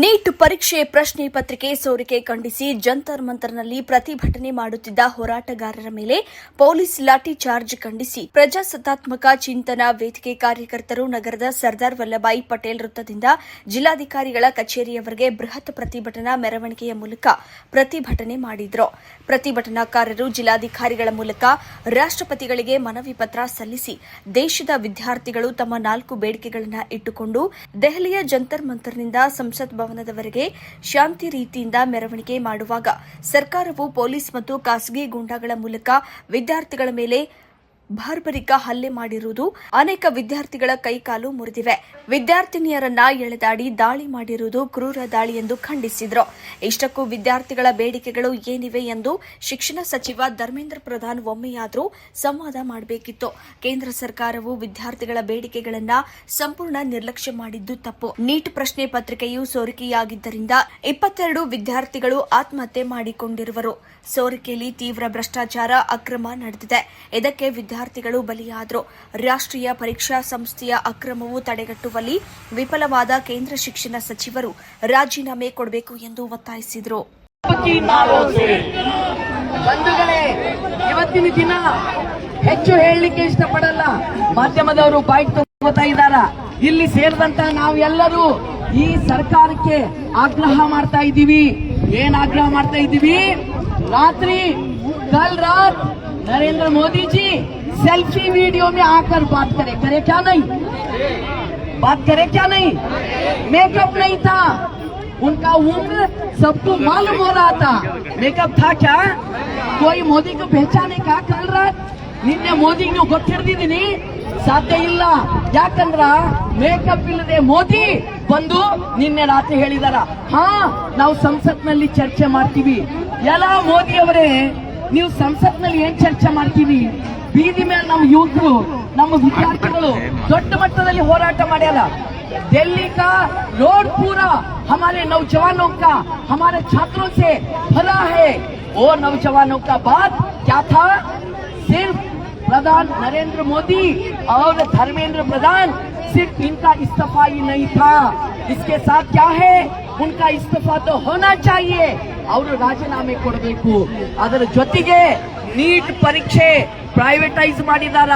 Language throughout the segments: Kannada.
ನೀಟ್ ಪರೀಕ್ಷೆ ಪ್ರಶ್ನೆ ಪತ್ರಿಕೆ ಸೋರಿಕೆ ಖಂಡಿಸಿ ಜಂತರ್ ಮಂತರ್ನಲ್ಲಿ ಪ್ರತಿಭಟನೆ ಮಾಡುತ್ತಿದ್ದ ಹೋರಾಟಗಾರರ ಮೇಲೆ ಪೊಲೀಸ್ ಲಾಠಿ ಚಾರ್ಜ್ ಖಂಡಿಸಿ ಪ್ರಜಾಸತ್ತಾತ್ಮಕ ಚಿಂತನಾ ವೇದಿಕೆ ಕಾರ್ಯಕರ್ತರು ನಗರದ ಸರ್ದಾರ್ ವಲ್ಲಭಾಯಿ ಪಟೇಲ್ ವೃತ್ತದಿಂದ ಜಿಲ್ಲಾಧಿಕಾರಿಗಳ ಕಚೇರಿಯವರೆಗೆ ಬೃಹತ್ ಪ್ರತಿಭಟನಾ ಮೆರವಣಿಗೆಯ ಮೂಲಕ ಪ್ರತಿಭಟನೆ ಮಾಡಿದರು. ಪ್ರತಿಭಟನಾಕಾರರು ಜಿಲ್ಲಾಧಿಕಾರಿಗಳ ಮೂಲಕ ರಾಷ್ಟ್ರಪತಿಗಳಿಗೆ ಮನವಿ ಪತ್ರ ಸಲ್ಲಿಸಿ ದೇಶದ ವಿದ್ಯಾರ್ಥಿಗಳು ತಮ್ಮ 4 ಬೇಡಿಕೆಗಳನ್ನು ಇಟ್ಟುಕೊಂಡು ದೆಹಲಿಯ ಜಂತರ್ ಮಂತರ್ನಿಂದ ಸಂಸತ್ ಭವನದವರೆಗೆ ಶಾಂತಿ ರೀತಿಯಿಂದ ಮೆರವಣಿಗೆ ಮಾಡುವಾಗ ಸರ್ಕಾರವು ಪೊಲೀಸ್ ಮತ್ತು ಖಾಸಗಿ ಗೂಂಡಾಗಳ ಮೂಲಕ ವಿದ್ಯಾರ್ಥಿಗಳ ಮೇಲೆ ಭರ್ಬರಿಕ ಹಲ್ಲೆ ಮಾಡಿರುವುದು, ಅನೇಕ ವಿದ್ಯಾರ್ಥಿಗಳ ಕೈಕಾಲು ಮುರಿದಿವೆ. ವಿದ್ಯಾರ್ಥಿನಿಯರನ್ನ ಎಳೆದಾಡಿ ದಾಳಿ ಮಾಡಿರುವುದು ಕ್ರೂರ ದಾಳಿ ಎಂದು ಖಂಡಿಸಿದರು. ಇಷ್ಟಕ್ಕೂ ವಿದ್ಯಾರ್ಥಿಗಳ ಬೇಡಿಕೆಗಳು ಏನಿವೆ ಎಂದು ಶಿಕ್ಷಣ ಸಚಿವ ಧರ್ಮೇಂದ್ರ ಪ್ರಧಾನ್ ಒಮ್ಮೆಯಾದರೂ ಸಂವಾದ ಮಾಡಬೇಕಿತ್ತು. ಕೇಂದ್ರ ಸರ್ಕಾರವು ವಿದ್ಯಾರ್ಥಿಗಳ ಬೇಡಿಕೆಗಳನ್ನು ಸಂಪೂರ್ಣ ನಿರ್ಲಕ್ಷ್ಯ ಮಾಡಿದ್ದು ತಪ್ಪು. ನೀಟ್ ಪ್ರಶ್ನೆ ಪತ್ರಿಕೆಯು ಸೋರಿಕೆಯಾಗಿದ್ದರಿಂದ 22 ವಿದ್ಯಾರ್ಥಿಗಳು ಆತ್ಮಹತ್ಯೆ ಮಾಡಿಕೊಂಡಿರುವರು. ಸೋರಿಕೆಯಲ್ಲಿ ತೀವ್ರ ಭ್ರಷ್ಟಾಚಾರ, ಅಕ್ರಮ ನಡೆದಿದೆ. ಇದಕ್ಕೆ ವಿದ್ಯಾರ್ಥಿಗಳು ಬಲಿಯಾದರು. ರಾಷ್ಟ್ರೀಯ ಪರೀಕ್ಷಾ ಸಂಸ್ಥೆಯ ಅಕ್ರಮವು ತಡೆಗಟ್ಟುವಲ್ಲಿ ವಿಫಲವಾದ ಕೇಂದ್ರ ಶಿಕ್ಷಣ ಸಚಿವರು ರಾಜೀನಾಮೆ ಕೊಡಬೇಕು ಎಂದು ಒತ್ತಾಯಿಸಿದರು. ಇವತ್ತಿನ ದಿನ ಹೆಚ್ಚು ಹೇಳಲಿಕ್ಕೆ ಇಷ್ಟಪಡಲ್ಲ, ಮಾಧ್ಯಮದವರು ಬಾಯಿ ತಗೋತಾ ಇದ್ದಾರ. ಇಲ್ಲಿ ಸೇರಿದಂತ ನಾವೆಲ್ಲರೂ ಈ ಸರ್ಕಾರಕ್ಕೆ ಆಗ್ರಹ ಮಾಡ್ತಾ ಇದ್ದೀವಿ. ಏನ್ ಆಗ್ರಹ ಮಾಡ್ತಾ ಇದ್ದೀವಿ? रात्रि कल रात नरेंद्र मोदी जी सेल्फी वीडियो में आकर बात करे क्या नहीं? बात करे क्या नहीं? मेकअप नहीं था, उनका उम्र सबको मालूम हो रहा था. मेकअप था क्या? कोई मोदी को पहचाने का? कल रात ನಿನ್ನೆ ಮೋದಿಗೆ ಗೊತ್ತಿರ್ದಿದ್ದೀನಿ ಸಾಧ್ಯ ಇಲ್ಲ. ಯಾಕಂದ್ರ ಮೇಕಪ್ ಇಲ್ಲದೆ ಮೋದಿ ಬಂದು ನಿನ್ನೆ ರಾತ್ರಿ ಹೇಳಿದಾರ, ನಾವು ಸಂಸತ್ನಲ್ಲಿ ಚರ್ಚೆ ಮಾಡ್ತೀವಿ. ಎಲ್ಲ ಮೋದಿ ಅವರೇ, ನೀವು ಸಂಸತ್ನಲ್ಲಿ ಏನ್ ಚರ್ಚೆ ಮಾಡ್ತೀವಿ? ಬೀದಿ ಮೇಲೆ ನಮ್ಮ ಯುವಕರು, ನಮ್ಮ ವಿದ್ಯಾರ್ಥಿಗಳು ದೊಡ್ಡ ಮಟ್ಟದಲ್ಲಿ ಹೋರಾಟ ಮಾಡ್ಯಾರ. दिल्ली का रोड पूरा हमारे नौजवानों का, हमारे छात्रों से भरा है. वो नौजवानों का बात क्या था? सिर्फ प्रधान नरेंद्र मोदी और धर्मेंद्र प्रधान, सिर्फ इनका इस्तीफा ही नहीं था. इसके साथ क्या है? उनका इस्तीफा तो होना चाहिए, और ರಾಜೀನಾಮೆ ಕೊಡಬೇಕು. ಅದರ ಜೊತೆಗೆ ನೀಟ್ ಪರೀಕ್ಷೆ प्राइवेटाइज ಮಾಡಿದಾರ.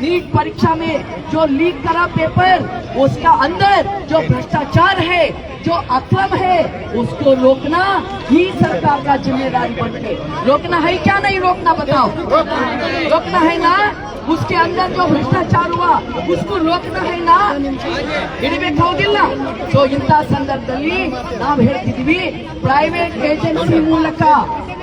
नीट परीक्षा में जो लीक करा पेपर, उसका अंदर जो भ्रष्टाचार है, जो अक्रम है, उसको रोकना ही सरकार का जिम्मेदारी बनके. रोकना है क्या नहीं रोकना? बताओ. रोकना है ना? उसके अंदर जो भ्रष्टाचार हुआ उसको रोकना है ना? ಹಿಡಿಬೇಕಾಗುವುದಿಲ್ಲ. ಸೊ ಇಂಥ ಸಂದರ್ಭದಲ್ಲಿ ನಾವು ಹೇಳ್ತಿದ್ವಿ, ಪ್ರೈವೇಟ್ ಏಜೆನ್ಸಿ ಮೂಲಕ,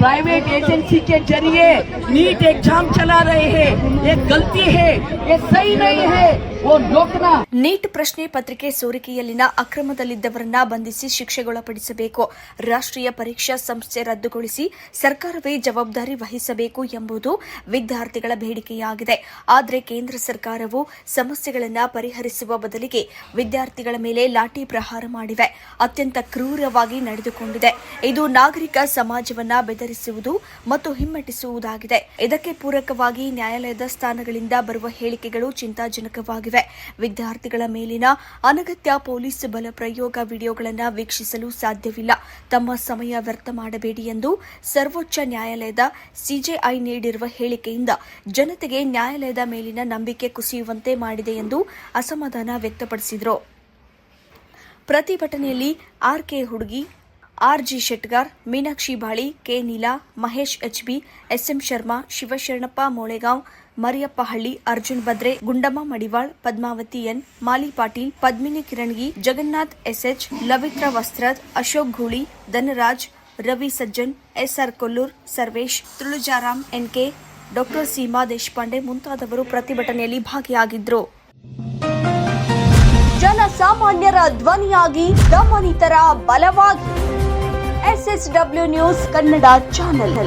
प्राइवेट एजेंसी के जरिए नीट एग्जाम चला रहे हैं. ये गलती है, ये सही नहीं है, वो रोकना. ನೀಟ್ ಪ್ರಶ್ನೆ ಪತ್ರಿಕೆ ಸೋರಿಕೆಯಲ್ಲಿನ ಅಕ್ರಮದಲ್ಲಿದ್ದವರನ್ನ ಬಂಧಿಸಿ ಶಿಕ್ಷೆಗೊಳಪಡಿಸಬೇಕು. ರಾಷ್ಟ್ರೀಯ ಪರೀಕ್ಷಾ ಸಂಸ್ಥೆ ರದ್ದುಗೊಳಿಸಿ ಸರ್ಕಾರವೇ ಜವಾಬ್ದಾರಿ ವಹಿಸಬೇಕು ಎಂಬುದು ವಿದ್ಯಾರ್ಥಿಗಳ ಬೇಡಿಕೆಯಾಗಿದೆ. ಆದರೆ ಕೇಂದ್ರ ಸರ್ಕಾರವು ಸಮಸ್ಯೆಗಳನ್ನು ಪರಿಹರಿಸುವ ಬದಲಿಗೆ ವಿದ್ಯಾರ್ಥಿಗಳ ಮೇಲೆ ಲಾಠಿ ಪ್ರಹಾರ ಮಾಡಿವೆ. ಅತ್ಯಂತ ಕ್ರೂರವಾಗಿ ನಡೆದುಕೊಂಡಿದೆ. ಇದು ನಾಗರಿಕ ಸಮಾಜವನ್ನ ಬೆದರಿಸುವುದು ಮತ್ತು ಹಿಮ್ಮೆಟ್ಟಿಸುವುದಾಗಿದೆ. ಇದಕ್ಕೆ ಪೂರಕವಾಗಿ ನ್ಯಾಯಾಲಯದ ಸ್ಥಾನಗಳಿಂದ ಬರುವ ಹೇಳಿಕೆಗಳು ಚಿಂತಾಜನಕವಾಗಿವೆ. ವಿದ್ಯಾರ್ಥಿಗಳ ಮೇಲಿನ ಅನಗತ್ಯ ಪೊಲೀಸ್ ಬಲ ಪ್ರಯೋಗ ವಿಡಿಯೋಗಳನ್ನು ವೀಕ್ಷಿಸಲು ಸಾಧ್ಯವಿಲ್ಲ. ತಮ್ಮ ಸಮಯ ವ್ಯರ್ಥ ಮಾಡಬೇಡಿ ಎಂದು ಸರ್ವೋಚ್ಚ ನ್ಯಾಯಾಲಯದ ಸಿಜೆಐ ನೀಡಿರುವ ಹೇಳಿಕೆಯಿಂದ ಜನತೆಗೆ ನ್ಯಾಯಾಲಯದ ಮೇಲಿನ ನಂಬಿಕೆ ಕುಸಿಯುವಂತೆ ಮಾಡಿದೆ ಎಂದು ಅಸಮಾಧಾನ ವ್ಯಕ್ತಪಡಿಸಿದರು. ಪ್ರತಿಭಟನೆಯಲ್ಲಿ ಆರ್ಕೆ ಹುಡುಗಿ, ಆರ್ಜಿ Shetgar, Meenakshi Bali, K Neela, Mahesh H B, S M Sharma, Shivasharanappa Molegaon, Mariyappa Halli, Arjun Badre, Gundamma Madiwal, Padmavati N, Mali Patil, Padmini Kirangi, Jagannath S H, Lavitra Vastrad, Ashok Ghooli, Dhanraj, Ravi Sajjan, S R Kollur, Sarvesh, Tulajaram N K, ಡಾ ಸೀಮಾ ದೇಶಪಾಂಡೆ ಮುಂತಾದವರು ಪ್ರತಿಭಟನೆಯಲ್ಲಿ ಭಾಗಿಯಾಗಿದ್ದರು. ಜನಸಾಮಾನ್ಯರ ಧ್ವನಿಯಾಗಿ ದಮನಿತರ ಬಲವಾಗಿ SSW ನ್ಯೂಸ್ ಕನ್ನಡ ಚಾನೆಲ್.